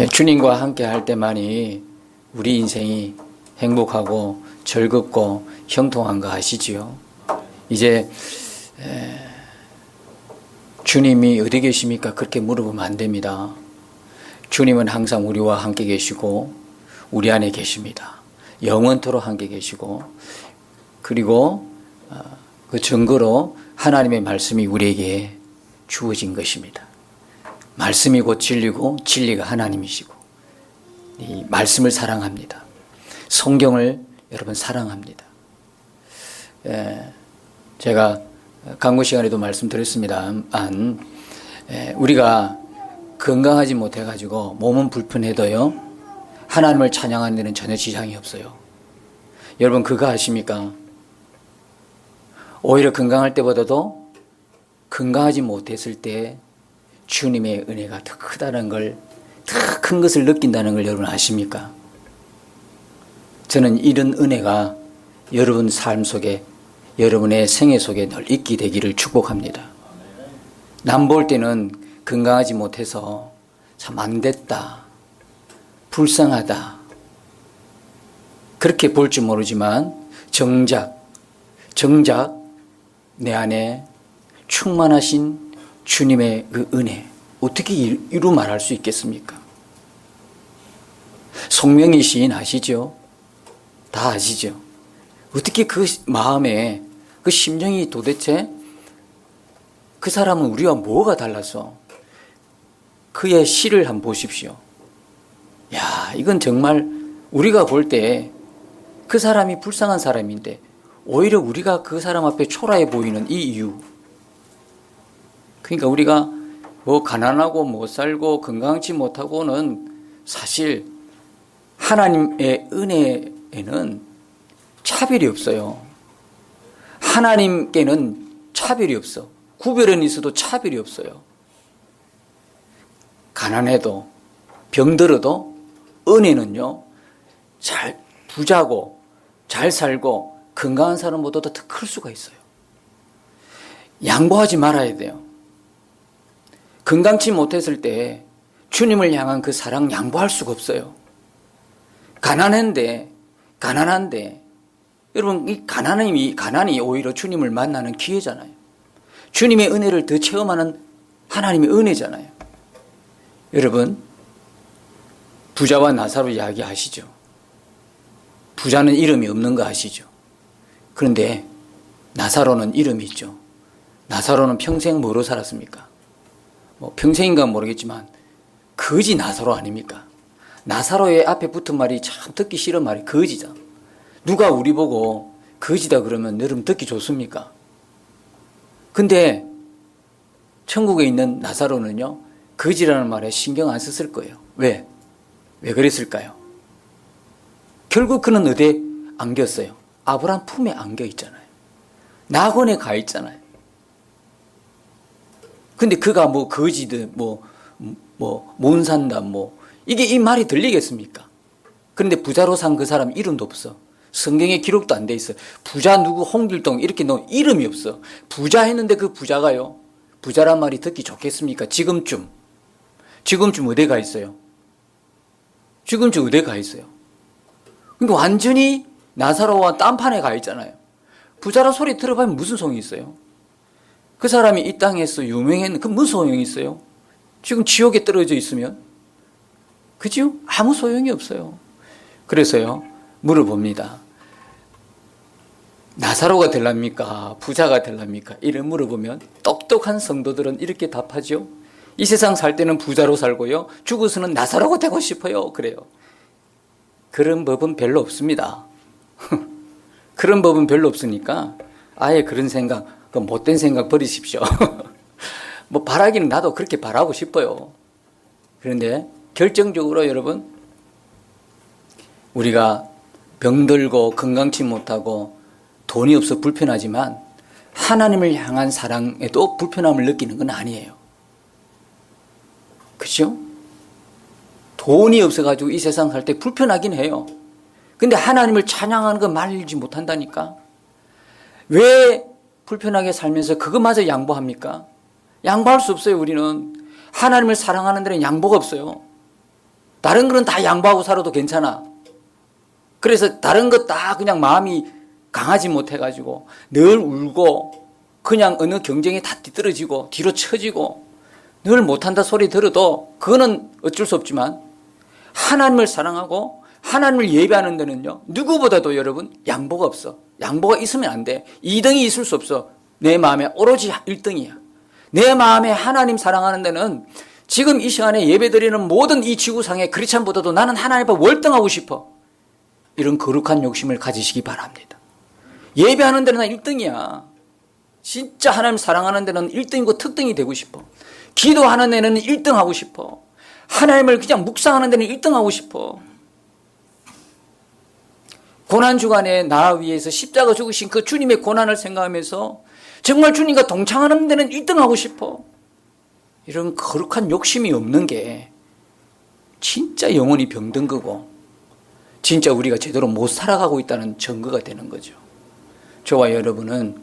주님과 함께 할 때만이 우리 인생이 행복하고 즐겁고 형통한 거 아시지요? 이제 주님이 어디 계십니까? 그렇게 물어보면 안 됩니다. 주님은 항상 우리와 함께 계시고 우리 안에 계십니다. 영원토록 함께 계시고, 그리고 그 증거로 하나님의 말씀이 우리에게 주어진 것입니다. 말씀이 곧 진리고 진리가 하나님이시고, 이 말씀을 사랑합니다. 성경을 여러분 사랑합니다. 제가 강구 시간에도 말씀드렸습니다만, 우리가 건강하지 못해가지고 몸은 불편해도요, 하나님을 찬양하는 데는 전혀 지장이 없어요. 여러분 그거 아십니까? 오히려 건강할 때보다도 건강하지 못했을 때 주님의 은혜가 더 크다는 걸, 더 큰 것을 느낀다는 걸 여러분 아십니까? 저는 이런 은혜가 여러분 삶 속에, 여러분의 생애 속에 늘 있게 되기를 축복합니다. 남 볼 때는 건강하지 못해서 참 안 됐다, 불쌍하다, 그렇게 볼 줄 모르지만 정작 내 안에 충만하신 주님의 그 은혜, 어떻게 이루 말할 수 있겠습니까? 송명희 시인 아시죠? 다 아시죠? 어떻게 그 마음에, 그 심정이 도대체, 그 사람은 우리와 뭐가 달라서, 그의 시를 한번 보십시오. 야, 이건 정말 우리가 볼 때 그 사람이 불쌍한 사람인데 오히려 우리가 그 사람 앞에 초라해 보이는 이 이유. 그러니까 우리가 뭐 가난하고 못 살고 건강치 못하고는 사실 하나님의 은혜에는 차별이 없어요. 하나님께는 차별이 없어. 구별은 있어도 차별이 없어요. 가난해도 병들어도 은혜는요, 부자고 잘 살고 건강한 사람보다 더 클 수가 있어요. 양보하지 말아야 돼요. 건강치 못했을 때 주님을 향한 그 사랑 양보할 수가 없어요. 가난한데 여러분, 이 가난이 오히려 주님을 만나는 기회잖아요. 주님의 은혜를 더 체험하는 하나님의 은혜잖아요. 여러분, 부자와 나사로 이야기 아시죠? 부자는 이름이 없는 거 아시죠? 그런데 나사로는 이름이 있죠. 나사로는 평생 뭐로 살았습니까? 뭐 평생인가 모르겠지만 거지 나사로 아닙니까? 나사로의 앞에 붙은 말이 참 듣기 싫은 말이 거지다. 누가 우리 보고 거지다 그러면 여러분 듣기 좋습니까? 근데 천국에 있는 나사로는요, 거지라는 말에 신경 안 썼을 거예요. 왜 그랬을까요? 결국 그는 어디에 안겼어요? 아브라함 품에 안겨 있잖아요. 낙원에 가 있잖아요. 근데 그가 뭐 거지든 못 산다 이게 이 말이 들리겠습니까? 그런데 부자로 산 그 사람 이름도 없어. 성경에 기록도 안 돼 있어. 부자 누구 홍길동 이렇게 넣은 이름이 없어. 부자 했는데 그 부자가요, 부자란 말이 듣기 좋겠습니까? 지금쯤 어디 가 있어요? 지금쯤 어디 가 있어요? 그러니까 완전히 나사로와 딴판에 가 있잖아요. 부자라 소리 들어보면 무슨 소용이 있어요? 그 사람이 이 땅에서 유명했는데 그 무슨 소용이 있어요? 지금 지옥에 떨어져 있으면, 그죠? 아무 소용이 없어요. 그래서요, 물어봅니다. 나사로가 될랍니까? 부자가 될랍니까? 이를 물어보면 똑똑한 성도들은 이렇게 답하죠. 이 세상 살 때는 부자로 살고요, 죽어서는 나사로가 되고 싶어요. 그래요. 그런 법은 별로 없습니다. 그런 법은 별로 없으니까 아예 그런 생각, 그 못된 생각 버리십시오. 뭐 바라기는 나도 그렇게 바라고 싶어요. 그런데 결정적으로 여러분, 우리가 병들고 건강치 못하고 돈이 없어 불편하지만 하나님을 향한 사랑에도 불편함을 느끼는 건 아니에요. 그렇죠? 돈이 없어가지고 이 세상 살 때 불편하긴 해요. 근데 하나님을 찬양하는 거 말리지 못한다니까. 왜 불편하게 살면서 그것마저 양보합니까? 양보할 수 없어요. 우리는 하나님을 사랑하는 데는 양보가 없어요. 다른 거는 다 양보하고 살아도 괜찮아. 그래서 다른 것 다 그냥 마음이 강하지 못해가지고 늘 울고 그냥 어느 경쟁에 다 뒤떨어지고 뒤로 처지고 늘 못한다 소리 들어도 그거는 어쩔 수 없지만 하나님을 사랑하고 하나님을 예배하는 데는요, 누구보다도 여러분 양보가 없어. 양보가 있으면 안 돼. 2등이 있을 수 없어. 내 마음에 오로지 1등이야. 내 마음에 하나님 사랑하는 데는 지금 이 시간에 예배드리는 모든 이 지구상의 크리스찬보다도 나는 하나님 앞에 월등하고 싶어. 이런 거룩한 욕심을 가지시기 바랍니다. 예배하는 데는 난 1등이야. 진짜 하나님 사랑하는 데는 1등이고 특등이 되고 싶어. 기도하는 데는 1등 하고 싶어. 하나님을 그냥 묵상하는 데는 1등 하고 싶어. 고난주간에 나 위해서 십자가 죽으신 그 주님의 고난을 생각하면서 정말 주님과 동창하는 데는 1등 하고 싶어. 이런 거룩한 욕심이 없는 게 진짜 영혼이 병든 거고 진짜 우리가 제대로 못 살아가고 있다는 증거가 되는 거죠. 저와 여러분은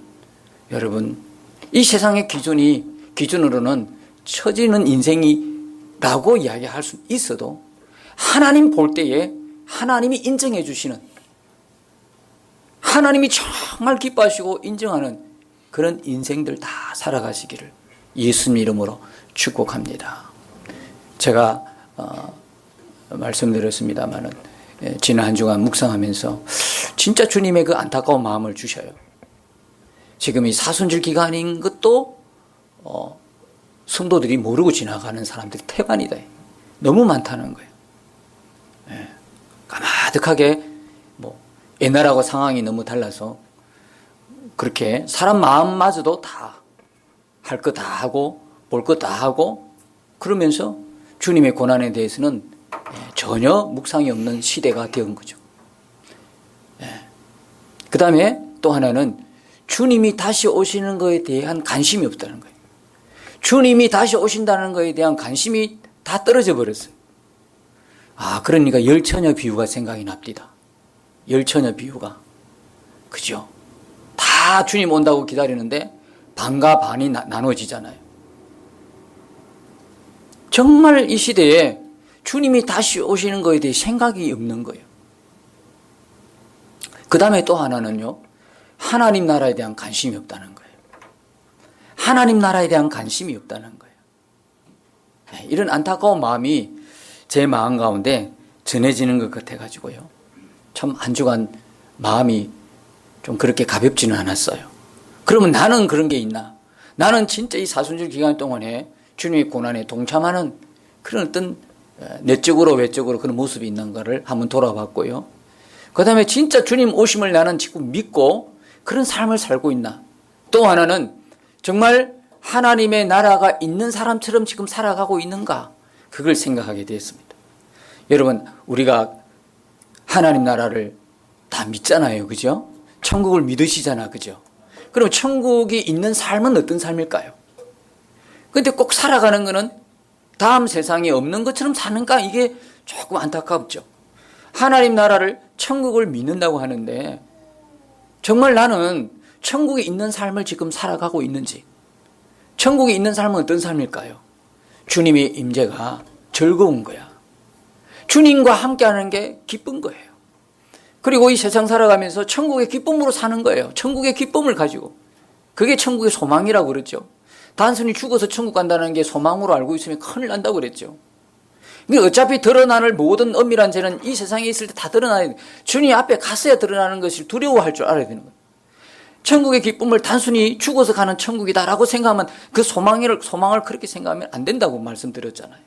이 세상의 기준으로는 처지는 인생이라고 이야기할 수 있어도 하나님 볼 때에 하나님이 인정해 주시는, 하나님이 정말 기뻐하시고 인정하는 그런 인생들 다 살아가시기를 예수님 이름으로 축복합니다. 제가 말씀드렸습니다마는 지난 한 주간 묵상하면서 진짜 주님의 그 안타까운 마음을 주셔요. 지금 이 사순절 기간인 것도 성도들이 모르고 지나가는 사람들이 태반이다. 너무 많다는 거예요. 까마득하게 옛날하고 상황이 너무 달라서 그렇게 사람 마음마저도 다 할 거 다 하고 볼 거 다 하고 그러면서 주님의 고난에 대해서는 전혀 묵상이 없는 시대가 되은 거죠. 그 다음에 또 하나는 주님이 다시 오시는 것에 대한 관심이 없다는 거예요. 주님이 다시 오신다는 것에 대한 관심이 다 떨어져 버렸어요. 그러니까 열처녀 비유가 생각이 납니다. 열처녀 비유가. 그죠? 다 주님 온다고 기다리는데 반과 반이 나눠지잖아요. 정말 이 시대에 주님이 다시 오시는 것에 대해 생각이 없는 거예요. 그 다음에 또 하나는요, 하나님 나라에 대한 관심이 없다는 거예요. 하나님 나라에 대한 관심이 없다는 거예요. 이런 안타까운 마음이 제 마음 가운데 전해지는 것 같아가지고요. 참 한 주간 마음이 좀 그렇게 가볍지는 않았어요. 그러면 나는 그런 게 있나? 나는 진짜 이 사순절 기간 동안에 주님의 고난에 동참하는 그런 어떤 내적으로 외적으로 그런 모습이 있는가를 한번 돌아봤고요. 그 다음에 진짜 주님 오심을 나는 지금 믿고 그런 삶을 살고 있나? 또 하나는 정말 하나님의 나라가 있는 사람처럼 지금 살아가고 있는가? 그걸 생각하게 되었습니다. 여러분, 우리가 하나님 나라를 다 믿잖아요. 그죠? 천국을 믿으시잖아. 그죠? 그럼 천국이 있는 삶은 어떤 삶일까요? 근데 꼭 살아가는 거는 다음 세상에 없는 것처럼 사는가? 이게 조금 안타깝죠. 하나님 나라를 천국을 믿는다고 하는데 정말 나는 천국에 있는 삶을 지금 살아가고 있는지, 천국에 있는 삶은 어떤 삶일까요? 주님의 임재가 즐거운 거야. 주님과 함께하는 게 기쁜 거예요. 그리고 이 세상 살아가면서 천국의 기쁨으로 사는 거예요. 천국의 기쁨을 가지고. 그게 천국의 소망이라고 그랬죠. 단순히 죽어서 천국 간다는 게 소망으로 알고 있으면 큰일 난다고 그랬죠. 근데 어차피 드러나는 모든 엄밀한 죄는 이 세상에 있을 때 다 드러나야 돼. 주님 앞에 갔어야 드러나는 것을 두려워할 줄 알아야 되는 거예요. 천국의 기쁨을 단순히 죽어서 가는 천국이다라고 생각하면 그 소망을 그렇게 생각하면 안 된다고 말씀드렸잖아요.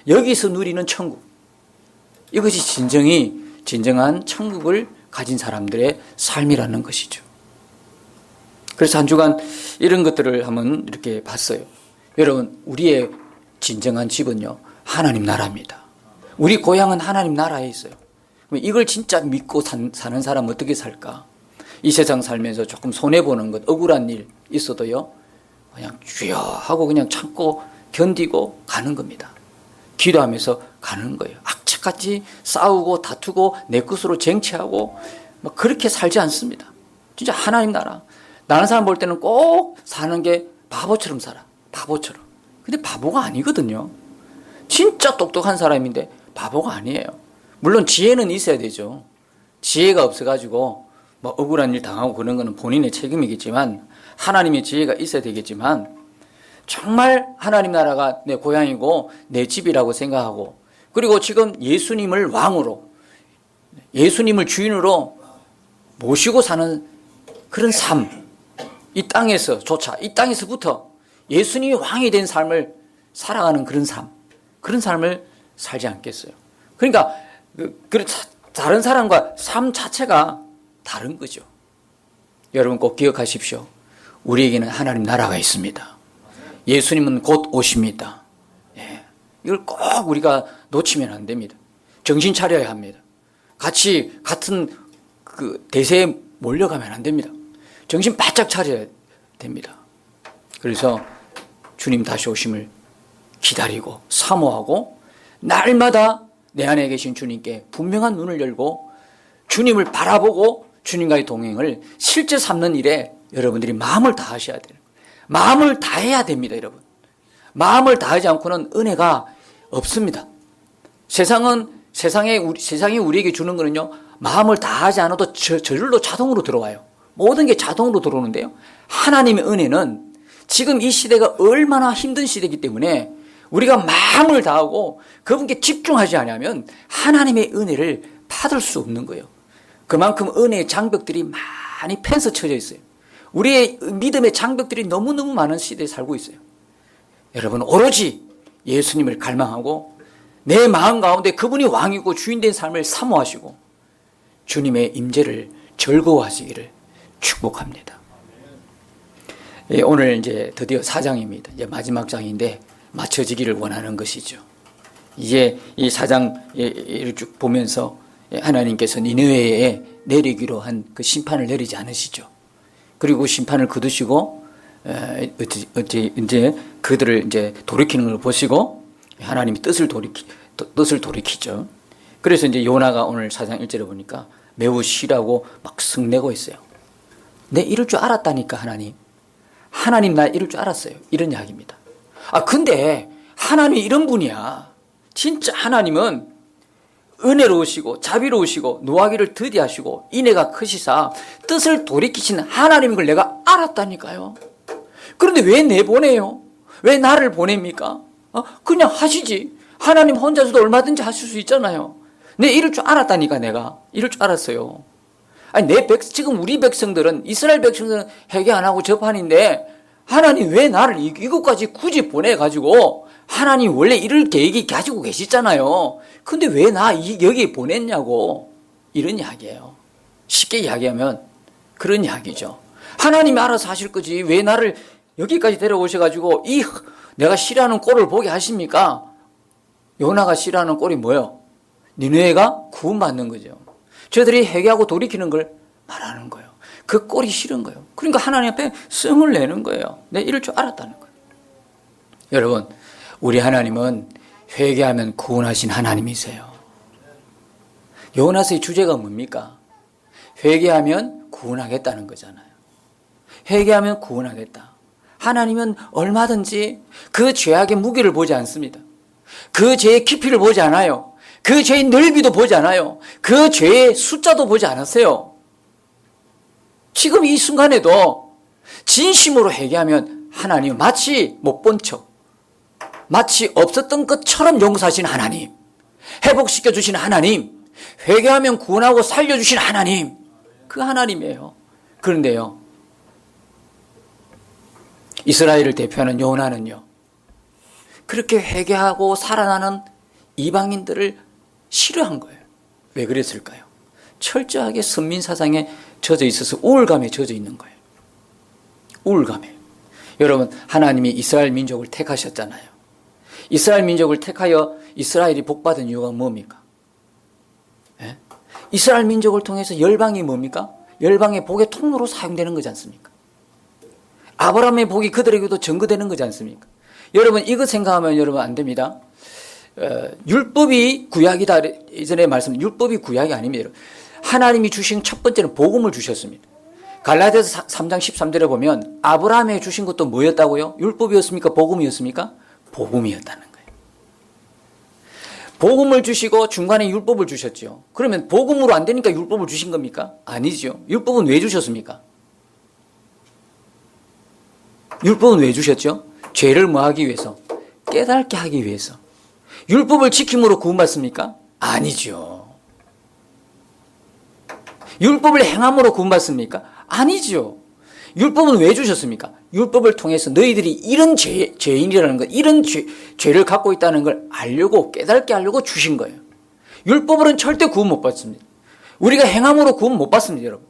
여기서 누리는 천국. 이것이 진정한 천국을 가진 사람들의 삶이라는 것이죠. 그래서 한 주간 이런 것들을 한번 이렇게 봤어요. 여러분, 우리의 진정한 집은요, 하나님 나라입니다. 우리 고향은 하나님 나라에 있어요. 이걸 진짜 믿고 사는 사람은 어떻게 살까? 이 세상 살면서 조금 손해보는 것, 억울한 일 있어도요, 그냥 주여 하고 그냥 참고 견디고 가는 겁니다. 기도하면서 가는 거예요. 악착같이 싸우고 다투고 내 것으로 쟁취하고 막 그렇게 살지 않습니다. 진짜 하나님 나라. 다른 사람 볼 때는 꼭 사는 게 바보처럼 살아. 바보처럼. 근데 바보가 아니거든요. 진짜 똑똑한 사람인데 바보가 아니에요. 물론 지혜는 있어야 되죠. 지혜가 없어가지고 뭐 억울한 일 당하고 그런 거는 본인의 책임이겠지만 하나님의 지혜가 있어야 되겠지만 정말 하나님 나라가 내 고향이고 내 집이라고 생각하고 그리고 지금 예수님을 왕으로 예수님을 주인으로 모시고 사는 그런 삶, 이 땅에서조차 이 땅에서부터 예수님이 왕이 된 삶을 살아가는 그런 삶을 살지 않겠어요. 그러니까 다른 사람과 삶 자체가 다른 거죠. 여러분 꼭 기억하십시오. 우리에게는 하나님 나라가 있습니다. 예수님은 곧 오십니다. 예. 이걸 꼭 우리가 놓치면 안 됩니다. 정신 차려야 합니다. 같은 그 대세에 몰려가면 안 됩니다. 정신 바짝 차려야 됩니다. 그래서 주님 다시 오심을 기다리고 사모하고 날마다 내 안에 계신 주님께 분명한 눈을 열고 주님을 바라보고 주님과의 동행을 실제 삼는 일에 여러분들이 마음을 다하셔야 돼요. 마음을 다해야 됩니다, 여러분. 마음을 다하지 않고는 은혜가 없습니다. 세상이 우리에게 주는 거는요, 마음을 다하지 않아도 저절로 자동으로 들어와요. 모든 게 자동으로 들어오는데요. 하나님의 은혜는 지금 이 시대가 얼마나 힘든 시대이기 때문에 우리가 마음을 다하고 그분께 집중하지 않으면 하나님의 은혜를 받을 수 없는 거예요. 그만큼 은혜의 장벽들이 많이 펜서 쳐져 있어요. 우리의 믿음의 장벽들이 너무너무 많은 시대에 살고 있어요. 여러분 오로지 예수님을 갈망하고 내 마음 가운데 그분이 왕이고 주인된 삶을 사모하시고 주님의 임재를 즐거워하시기를 축복합니다. 오늘 이제 드디어 4장입니다. 이제 마지막 장인데 맞춰지기를 원하는 것이죠. 이제 이 4장을 쭉 보면서 하나님께서 니느웨에 내리기로 한 그 심판을 내리지 않으시죠. 그리고 심판을 거두시고 이제 그들을 이제 돌이키는 걸 보시고 하나님이 뜻을 돌이키죠. 그래서 이제 요나가 오늘 4장 1절에 보니까 매우 쉬라고 막 성내고 있어요. 내 이럴 줄 알았다니까 하나님 나 이럴 줄 알았어요. 이런 이야기입니다. 근데 하나님이 이런 분이야. 진짜 하나님은 은혜로우시고 자비로우시고 노하기를 더디하시고 인애가 크시사 뜻을 돌이키신 하나님인 걸 내가 알았다니까요. 그런데 왜 내보내요? 왜 나를 보냅니까? 그냥 하시지. 하나님 혼자서도 얼마든지 하실 수 있잖아요. 내 이럴 줄 알았다니까 내가. 이럴 줄 알았어요. 지금 우리 백성들은 이스라엘 백성들은 회개 안 하고 접한인데 하나님 왜 나를 이것까지 굳이 보내가지고 하나님 원래 이럴 계획이 가지고 계시잖아요. 근데 왜 나 여기 보냈냐고. 이런 이야기예요. 쉽게 이야기하면 그런 이야기죠. 하나님이 알아서 하실 거지 왜 나를 여기까지 데려오셔가지고 내가 싫어하는 꼴을 보게 하십니까? 요나가 싫어하는 꼴이 뭐예요? 니느웨가 구원받는 거죠. 저들이 회개하고 돌이키는 걸 말하는 거예요. 그 꼴이 싫은 거예요. 그러니까 하나님 앞에 성을 내는 거예요. 내가 이럴 줄 알았다는 거예요. 여러분 우리 하나님은 회개하면 구원하신 하나님이세요. 요나서의 주제가 뭡니까? 회개하면 구원하겠다는 거잖아요. 회개하면 구원하겠다. 하나님은 얼마든지 그 죄악의 무게를 보지 않습니다. 그 죄의 깊이를 보지 않아요. 그 죄의 넓이도 보지 않아요. 그 죄의 숫자도 보지 않았어요. 지금 이 순간에도 진심으로 회개하면 하나님 마치 못 본 척, 마치 없었던 것처럼 용서하신 하나님, 회복시켜 주신 하나님, 회개하면 구원하고 살려주신 하나님, 그 하나님이에요. 그런데요, 이스라엘을 대표하는 요나는요, 그렇게 회개하고 살아나는 이방인들을 싫어한 거예요. 왜 그랬을까요? 철저하게 선민사상에 젖어 있어서 우울감에 젖어 있는 거예요. 우울감에. 여러분 하나님이 이스라엘 민족을 택하셨잖아요. 이스라엘 민족을 택하여 이스라엘이 복받은 이유가 뭡니까? 예? 이스라엘 민족을 통해서 열방이 뭡니까? 열방의 복의 통로로 사용되는 거지 않습니까? 아브라함의 복이 그들에게도 전거되는 거지 않습니까? 여러분 이거 생각하면 여러분 안 됩니다. 율법이 구약이다. 이전에 율법이 구약이 아닙니다. 하나님이 주신 첫 번째는 복음을 주셨습니다. 갈라디아서 3장 13절에 보면 아브라함에 주신 것도 뭐였다고요? 율법이었습니까? 복음이었습니까? 복음이었다는 거예요. 복음을 주시고 중간에 율법을 주셨죠. 그러면 복음으로 안 되니까 율법을 주신 겁니까? 아니죠. 율법은 왜 주셨습니까? 율법은 왜 주셨죠? 죄를 뭐 하기 위해서? 깨닫게 하기 위해서. 율법을 지킴으로 구원받습니까? 아니죠. 율법을 행함으로 구원받습니까? 아니죠. 율법은 왜 주셨습니까? 율법을 통해서 너희들이 이런 죄인이라는 것, 이런 죄를 갖고 있다는 걸 알려고, 깨닫게 하려고 주신 거예요. 율법으로는 절대 구원 못 받습니다. 우리가 행함으로 구원 못 받습니다, 여러분.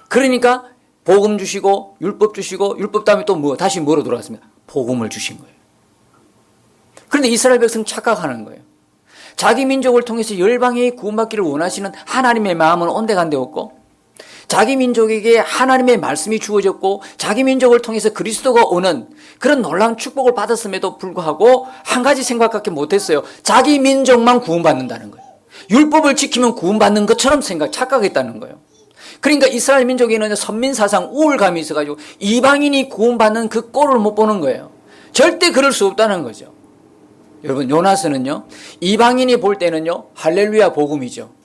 그러니까 복음 주시고 율법 주시고 율법 다음에 또 뭐 다시 뭐로 돌아왔습니까? 복음을 주신 거예요. 그런데 이스라엘 백성 착각하는 거예요. 자기 민족을 통해서 열방이 구원받기를 원하시는 하나님의 마음은 온데간데 없고, 자기 민족에게 하나님의 말씀이 주어졌고 자기 민족을 통해서 그리스도가 오는 그런 놀라운 축복을 받았음에도 불구하고 한 가지 생각밖에 못했어요. 자기 민족만 구원받는다는 거예요. 율법을 지키면 구원받는 것처럼 착각했다는 거예요. 그러니까 이스라엘 민족에는 선민사상 우월감이 있어가지고 이방인이 구원받는 그 꼴을 못 보는 거예요. 절대 그럴 수 없다는 거죠. 여러분, 요나스는요, 이방인이 볼 때는요, 할렐루야 복음이죠.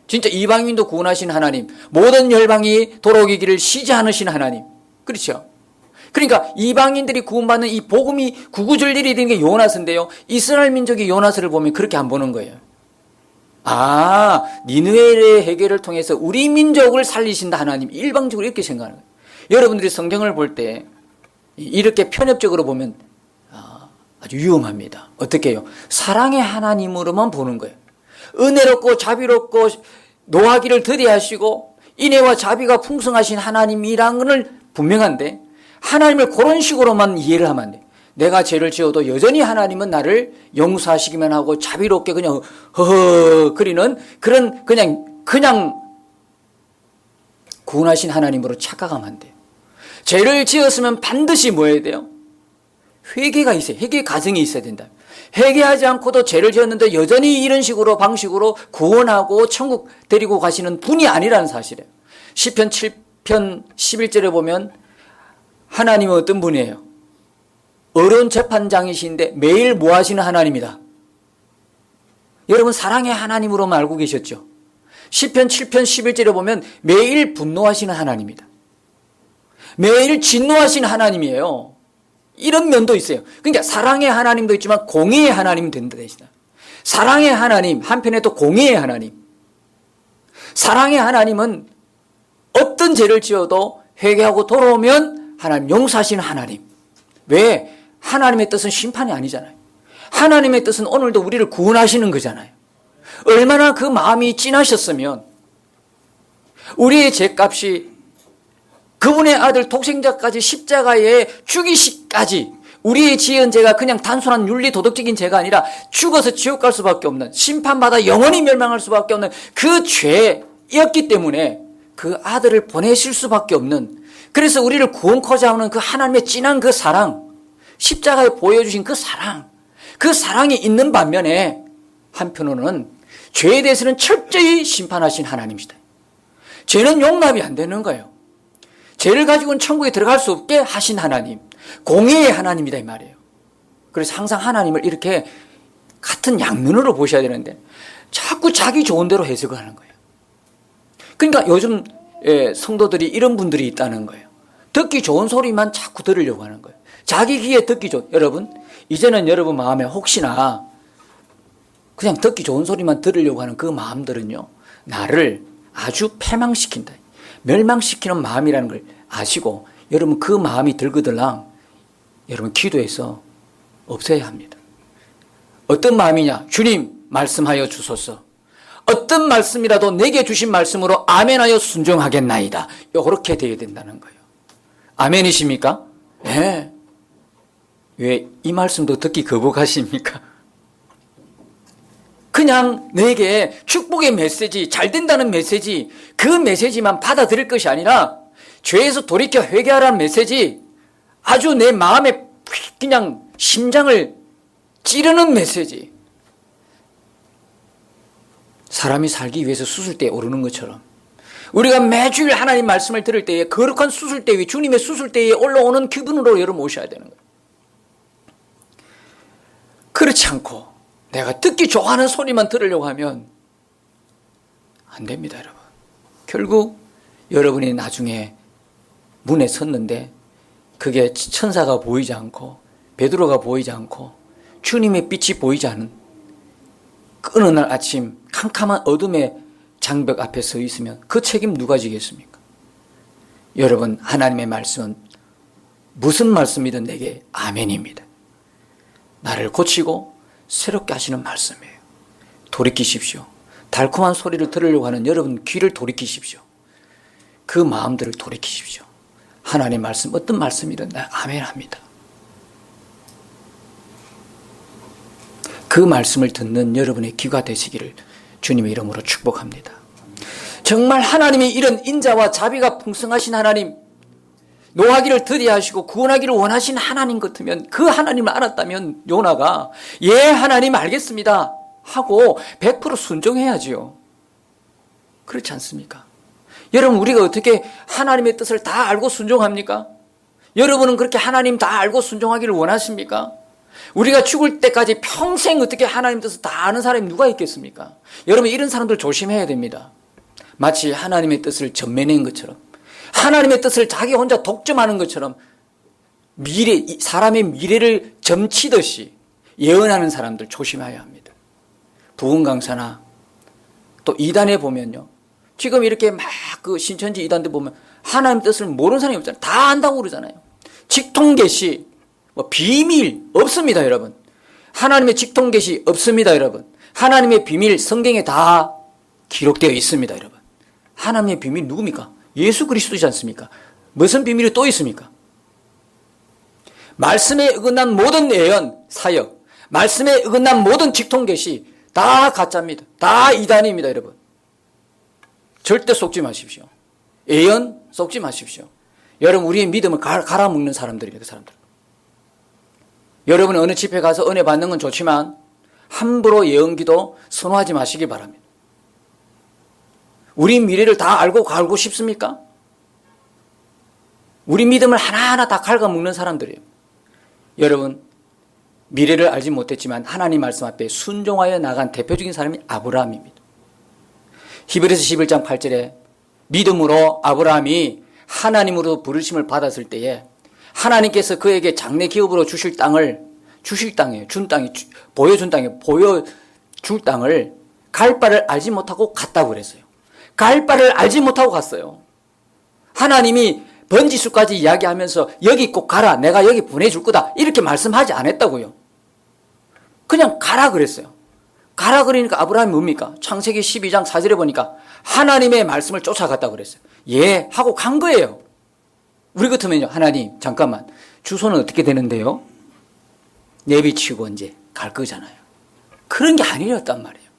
진짜 이방인도 구원하신 하나님, 모든 열방이 돌아오기를 쉬지 않으신 하나님. 그렇죠? 그러니까 이방인들이 구원받는 이 복음이 구구절절이 되는 게 요나스인데요, 이스라엘 민족이 요나스를 보면 그렇게 안 보는 거예요. 아, 니느웨의 해결을 통해서 우리 민족을 살리신다 하나님, 일방적으로 이렇게 생각하는 거예요. 여러분들이 성경을 볼 때 이렇게 편협적으로 보면 아주 위험합니다. 어떻게 해요? 사랑의 하나님으로만 보는 거예요. 은혜롭고 자비롭고 노하기를 더디하시고 인애와 자비가 풍성하신 하나님이라는 걸 분명한데, 하나님을 그런 식으로만 이해를 하면 안 돼요. 내가 죄를 지어도 여전히 하나님은 나를 용서하시기만 하고 자비롭게 그냥 허허거리는 그런 그냥 구원하신 하나님으로 착각하면 안 돼요. 죄를 지었으면 반드시 뭐 해야 돼요? 회개가 있어요. 회개 가정이 있어야 된다. 회개하지 않고도 죄를 지었는데 여전히 이런 식으로 방식으로 구원하고 천국 데리고 가시는 분이 아니라는 사실이에요. 시편 7편 11절에 보면 하나님은 어떤 분이에요? 어려운 재판장이신데 매일 뭐 하시는 하나님이다. 여러분, 사랑의 하나님으로만 알고 계셨죠? 시편 7편 11절에 보면 매일 분노하시는 하나님이다. 매일 진노하시는 하나님이에요. 이런 면도 있어요. 그러니까 사랑의 하나님도 있지만 공의의 하나님 된다 대신에. 사랑의 하나님, 한편에 또 공의의 하나님. 사랑의 하나님은 어떤 죄를 지어도 회개하고 돌아오면 하나님 용서하시는 하나님. 왜? 하나님의 뜻은 심판이 아니잖아요. 하나님의 뜻은 오늘도 우리를 구원하시는 거잖아요. 얼마나 그 마음이 진하셨으면 우리의 죄값이 그분의 아들 독생자까지 십자가에 죽이시까지, 우리의 지은 죄가 그냥 단순한 윤리 도덕적인 죄가 아니라 죽어서 지옥 갈 수밖에 없는, 심판받아 영원히 멸망할 수밖에 없는 그 죄였기 때문에 그 아들을 보내실 수밖에 없는, 그래서 우리를 구원코자 하는 그 하나님의 진한 그 사랑, 십자가에 보여주신 그 사랑이 있는 반면에 한편으로는 죄에 대해서는 철저히 심판하신 하나님이시다. 죄는 용납이 안 되는 거예요. 죄를 가지고는 천국에 들어갈 수 없게 하신 하나님, 공의의 하나님이다 이 말이에요. 그래서 항상 하나님을 이렇게 같은 양면으로 보셔야 되는데 자꾸 자기 좋은 대로 해석을 하는 거예요. 그러니까 요즘 성도들이 이런 분들이 있다는 거예요. 듣기 좋은 소리만 자꾸 들으려고 하는 거예요. 자기 귀에 듣기 좋은, 여러분, 이제는 여러분 마음에 혹시나 그냥 듣기 좋은 소리만 들으려고 하는 그 마음들은요, 나를 아주 패망시킨다, 멸망시키는 마음이라는 걸 아시고, 여러분 그 마음이 들거들랑 여러분 기도해서 없애야 합니다. 어떤 마음이냐? 주님 말씀하여 주소서. 어떤 말씀이라도 내게 주신 말씀으로 아멘하여 순종하겠나이다. 이렇게 되어야 된다는 거예요. 아멘이십니까? 네. 왜 이 말씀도 듣기 거북하십니까? 그냥 내게 축복의 메시지, 잘 된다는 메시지, 그 메시지만 받아들일 것이 아니라 죄에서 돌이켜 회개하라는 메시지, 아주 내 마음에 그냥 심장을 찌르는 메시지. 사람이 살기 위해서 수술대에 오르는 것처럼 우리가 매주일 하나님 말씀을 들을 때에 거룩한 수술대 위, 주님의 수술대에 올라오는 기분으로 여러분 오셔야 되는 거예요. 그렇지 않고 내가 듣기 좋아하는 소리만 들으려고 하면 안 됩니다, 여러분. 결국 여러분이 나중에 문에 섰는데 그게 천사가 보이지 않고 베드로가 보이지 않고 주님의 빛이 보이지 않은 어느 날 아침 캄캄한 어둠의 장벽 앞에 서 있으면 그 책임 누가 지겠습니까? 여러분, 하나님의 말씀은 무슨 말씀이든 내게 아멘입니다. 나를 고치고 새롭게 하시는 말씀이에요. 돌이키십시오. 달콤한 소리를 들으려고 하는 여러분 귀를 돌이키십시오. 그 마음들을 돌이키십시오. 하나님의 말씀, 어떤 말씀이든 나 아멘합니다. 그 말씀을 듣는 여러분의 귀가 되시기를 주님의 이름으로 축복합니다. 정말 하나님이 이런 인자와 자비가 풍성하신 하나님, 노하기를 더디하시고 구원하기를 원하신 하나님 같으면, 그 하나님을 알았다면 요나가 예 하나님 알겠습니다 하고 100% 순종해야지요. 그렇지 않습니까? 여러분, 우리가 어떻게 하나님의 뜻을 다 알고 순종합니까? 여러분은 그렇게 하나님 다 알고 순종하기를 원하십니까? 우리가 죽을 때까지 평생 어떻게 하나님 뜻을 다 아는 사람이 누가 있겠습니까? 여러분, 이런 사람들 조심해야 됩니다. 마치 하나님의 뜻을 전매낸 것처럼, 하나님의 뜻을 자기 혼자 독점하는 것처럼 사람의 미래를 점치듯이 예언하는 사람들 조심해야 합니다. 부흥 강사나 또 이단에 보면요, 지금 이렇게 막 그 신천지 이단들 보면 하나님 뜻을 모르는 사람이 없잖아요. 다 안다고 그러잖아요. 직통계시, 비밀 없습니다, 여러분. 하나님의 직통계시 없습니다, 여러분. 하나님의 비밀 성경에 다 기록되어 있습니다, 여러분. 하나님의 비밀 누굽니까? 예수 그리스도이지 않습니까? 무슨 비밀이 또 있습니까? 말씀에 어긋난 모든 예언, 사역, 말씀에 어긋난 모든 직통계시 다 가짜입니다. 다 이단입니다, 여러분. 절대 속지 마십시오. 예언 속지 마십시오. 여러분, 우리의 믿음을 갈아먹는 사람들입니다, 그 사람들. 여러분, 어느 집회 가서 은혜 받는 건 좋지만 함부로 예언기도 선호하지 마시기 바랍니다. 우리 미래를 다 알고 싶습니까? 우리 믿음을 하나하나 다 갉아먹는 사람들이에요. 여러분, 미래를 알지 못했지만 하나님 말씀 앞에 순종하여 나간 대표적인 사람이 아브라함입니다. 히브리서 11장 8절에 믿음으로 아브라함이 하나님으로 부르심을 받았을 때에 하나님께서 그에게 장래 기업으로 주실 땅이에요. 보여줄 땅을 갈 바를 알지 못하고 갔다고 그랬어요. 갈 바를 알지 못하고 갔어요. 하나님이 번지수까지 이야기하면서 여기 꼭 가라, 내가 여기 보내줄 거다, 이렇게 말씀하지 않았다고요. 그냥 가라 그랬어요. 가라 그러니까 아브라함이 뭡니까? 창세기 12장 4절에 보니까 하나님의 말씀을 쫓아갔다고 그랬어요. 예 하고 간 거예요. 우리 같으면요, 하나님 잠깐만, 주소는 어떻게 되는데요? 내비치고 이제 갈 거잖아요. 그런 게 아니었단 말이에요.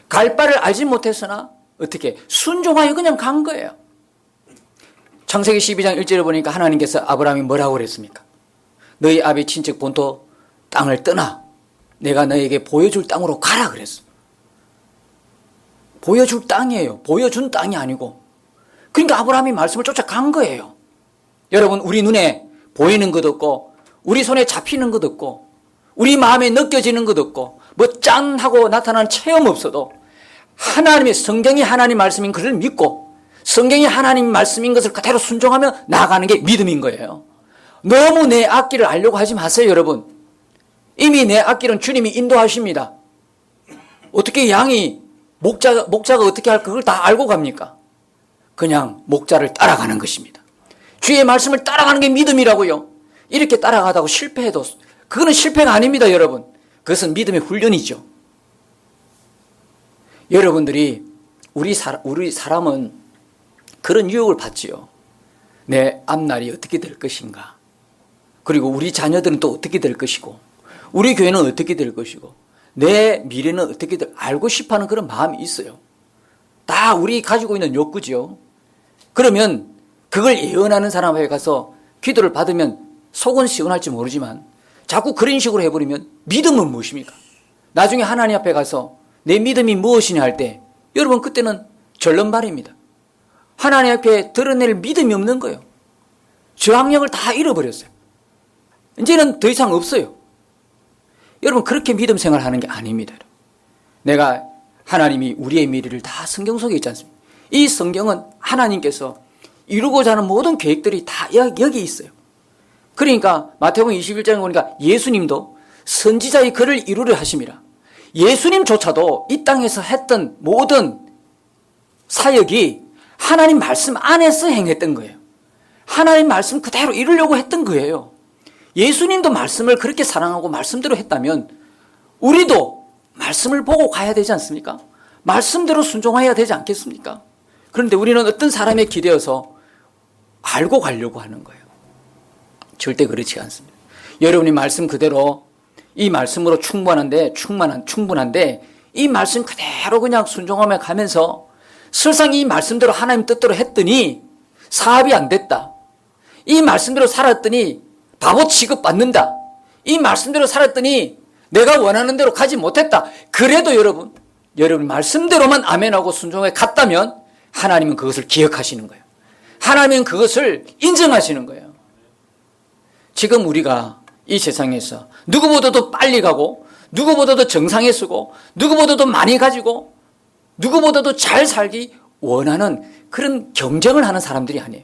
갈 바를 알지 못했으나 어떻게 순종하여 그냥 간 거예요. 창세기 12장 1절에 보니까 하나님께서 아브라함이 뭐라고 그랬습니까? 너희 아비 친척 본토 땅을 떠나 내가 너에게 보여줄 땅으로 가라 그랬어. 보여줄 땅이에요. 보여준 땅이 아니고. 그러니까 아브라함이 말씀을 쫓아간 거예요. 여러분, 우리 눈에 보이는 것 없고, 우리 손에 잡히는 것 없고, 우리 마음에 느껴지는 것 없고, 뭐 짠 하고 나타나는 체험 없어도 하나님의 성경이 하나님 말씀인 것을 믿고 성경이 하나님 말씀인 것을 그대로 순종하며 나아가는 게 믿음인 거예요. 너무 내 앞길을 알려고 하지 마세요, 여러분. 이미 내 앞길은 주님이 인도하십니다. 어떻게 양이 목자가 어떻게 할 그걸 다 알고 갑니까? 그냥 목자를 따라가는 것입니다. 주의 말씀을 따라가는 게 믿음이라고요. 이렇게 따라가다가 실패해도 그거는 실패가 아닙니다, 여러분. 그것은 믿음의 훈련이죠. 여러분들이 우리 사람은 그런 유혹을 받지요. 내 앞날이 어떻게 될 것인가? 그리고 우리 자녀들은 또 어떻게 될 것이고, 우리 교회는 어떻게 될 것이고, 내 미래는 어떻게 알고 싶어하는 그런 마음이 있어요. 다 우리 가지고 있는 욕구지요. 그러면 그걸 예언하는 사람 앞에 가서 기도를 받으면 속은 시원할지 모르지만 자꾸 그런 식으로 해버리면 믿음은 무엇입니까? 나중에 하나님 앞에 가서 내 믿음이 무엇이냐 할 때 여러분 그때는 절름발입니다. 하나님 앞에 드러낼 믿음이 없는 거예요. 저항력을 다 잃어버렸어요. 이제는 더 이상 없어요. 여러분 그렇게 믿음 생활하는 게 아닙니다. 내가 하나님이 우리의 미래를 다 성경 속에 있지 않습니까? 이 성경은 하나님께서 이루고자 하는 모든 계획들이 다 여기 있어요. 그러니까 마태복음 21장에 보니까 예수님도 선지자의 글을 이루려 하심이라. 예수님조차도 이 땅에서 했던 모든 사역이 하나님 말씀 안에서 행했던 거예요. 하나님 말씀 그대로 이루려고 했던 거예요. 예수님도 말씀을 그렇게 사랑하고 말씀대로 했다면 우리도 말씀을 보고 가야 되지 않습니까? 말씀대로 순종해야 되지 않겠습니까? 그런데 우리는 어떤 사람에 기대어서 알고 가려고 하는 거예요. 절대 그렇지 않습니다. 여러분이 말씀 그대로 이 말씀으로 충분한데 이 말씀 그대로 그냥 순종하며 가면서 설상 이 말씀대로 하나님 뜻대로 했더니 사업이 안 됐다. 이 말씀대로 살았더니 바보 취급받는다. 이 말씀대로 살았더니 내가 원하는 대로 가지 못했다. 그래도 여러분 말씀대로만 아멘하고 순종해 갔다면 하나님은 그것을 기억하시는 거예요. 하나님은 그것을 인정하시는 거예요. 지금 우리가 이 세상에서 누구보다도 빨리 가고 누구보다도 정상에 서고 누구보다도 많이 가지고 누구보다도 잘 살기 원하는 그런 경쟁을 하는 사람들이 아니에요.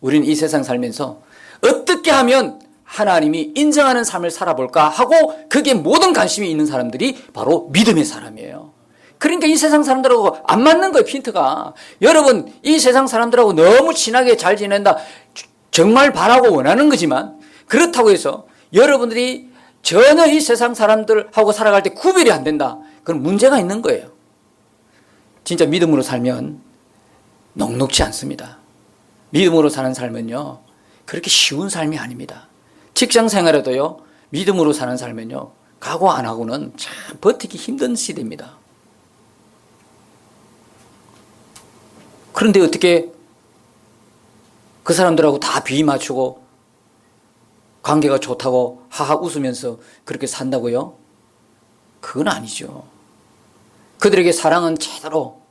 우리는 이 세상 살면서 어떻게 하면 하나님이 인정하는 삶을 살아볼까 하고 그게 모든 관심이 있는 사람들이 바로 믿음의 사람이에요. 그러니까 이 세상 사람들하고 안 맞는 거예요, 핀트가. 여러분, 이 세상 사람들하고 너무 친하게 잘 지낸다. 정말 바라고 원하는 거지만 그렇다고 해서 여러분들이 전혀 이 세상 사람들하고 살아갈 때 구별이 안 된다. 그건 문제가 있는 거예요. 진짜 믿음으로 살면 녹록지 않습니다. 믿음으로 사는 삶은요, 그렇게 쉬운 삶이 아닙니다. 직장 생활에도요, 믿음으로 사는 삶은요, 각오 안 하고는 참 버티기 힘든 시대입니다. 그런데 어떻게 그 사람들하고 다 비위 맞추고 관계가 좋다고 하하 웃으면서 그렇게 산다고요? 그건 아니죠. 그들에게 사랑은 제대로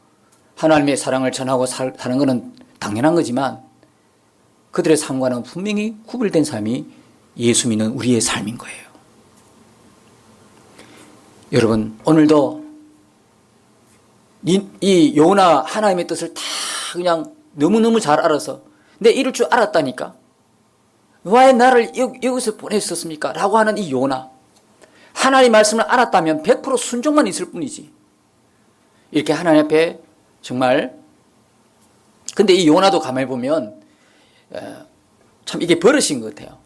하나님의 사랑을 전하고 사는 것은 당연한 거지만 그들의 삶과는 분명히 구별된 삶이 예수 믿는 우리의 삶인 거예요. 여러분, 오늘도 이 요나 하나님의 뜻을 다 그냥 너무너무 잘 알아서 내 이럴 줄 알았다니까 왜 나를 여기서 보냈었습니까? 라고 하는 이 요나, 하나님의 말씀을 알았다면 100% 순종만 있을 뿐이지. 이렇게 하나님 앞에 정말, 근데 이 요나도 가만히 보면 참 이게 버릇인 것 같아요.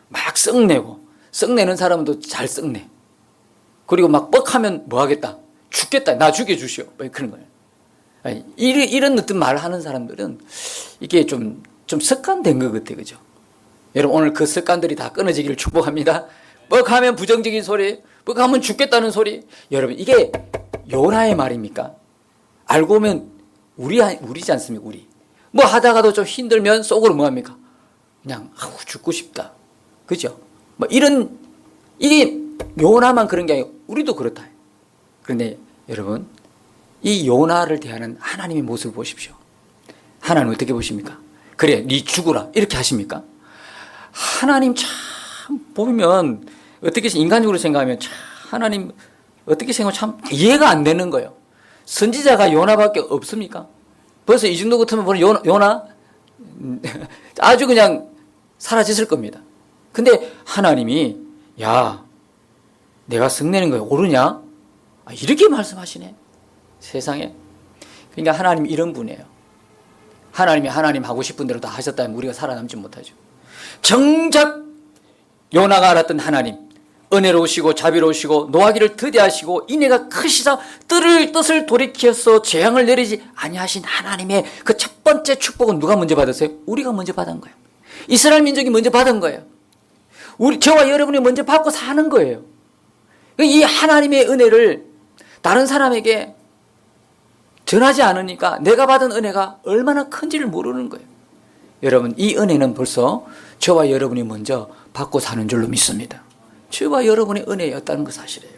막 썩내는 사람도 잘 썩내. 그리고 막 뻑하면 뭐 하겠다, 죽겠다, 나 죽여주시오, 뭐 그런 거예요. 이런 어떤 말을 하는 사람들은 이게 좀 습관된 것 같아요. 그죠? 여러분, 오늘 그 습관들이 다 끊어지기를 축복합니다. 뻑하면 부정적인 소리, 뻑하면 죽겠다는 소리. 여러분, 이게 요나의 말입니까? 알고 보면 우리지 않습니까? 우리. 뭐 하다가도 좀 힘들면 속으로 뭐 합니까? 그냥 죽고 싶다. 그죠? 뭐 이게 요나만 그런 게 아니고 우리도 그렇다. 그런데 여러분, 이 요나를 대하는 하나님의 모습을 보십시오. 하나님 어떻게 보십니까? 그래, 네 죽으라 이렇게 하십니까? 하나님 참 보면 어떻게 인간적으로 생각하면 참 하나님 어떻게 생각하면 참 이해가 안 되는 거예요. 선지자가 요나밖에 없습니까? 벌써 이 정도 같으면 요나 아주 그냥 사라졌을 겁니다. 근데 하나님이 야, 내가 성내는 거야 옳으냐? 이렇게 말씀하시네. 세상에. 그러니까 하나님 이런 분이에요. 하나님이 하나님 하고 싶은 대로 다 하셨다면 우리가 살아남지 못하죠. 정작 요나가 알았던 하나님, 은혜로우시고 자비로우시고 노하기를 더디하시고 인애가 크시사 뜻을 돌이켜서 재앙을 내리지 아니하신 하나님의 그 첫 번째 축복은 누가 먼저 받았어요? 우리가 먼저 받은 거예요. 이스라엘 민족이 먼저 받은 거예요. 저와 여러분이 먼저 받고 사는 거예요. 이 하나님의 은혜를 다른 사람에게 전하지 않으니까 내가 받은 은혜가 얼마나 큰지를 모르는 거예요. 여러분, 이 은혜는 벌써 저와 여러분이 먼저 받고 사는 줄로 믿습니다. 저와 여러분의 은혜였다는 것 사실이에요.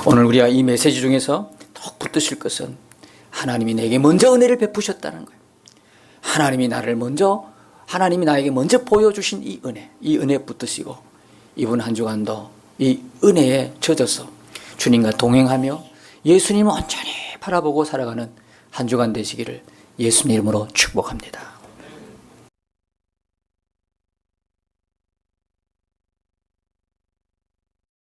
오늘 우리가 이 메시지 중에서 더 붙드실 것은 하나님이 내게 먼저 은혜를 베푸셨다는 거예요. 하나님이 나에게 먼저 보여주신 이 은혜 붙드시고 이번 한 주간도 이 은혜에 젖어서 주님과 동행하며 예수님을 온전히 바라보고 살아가는 한 주간 되시기를 예수님 이름으로 축복합니다.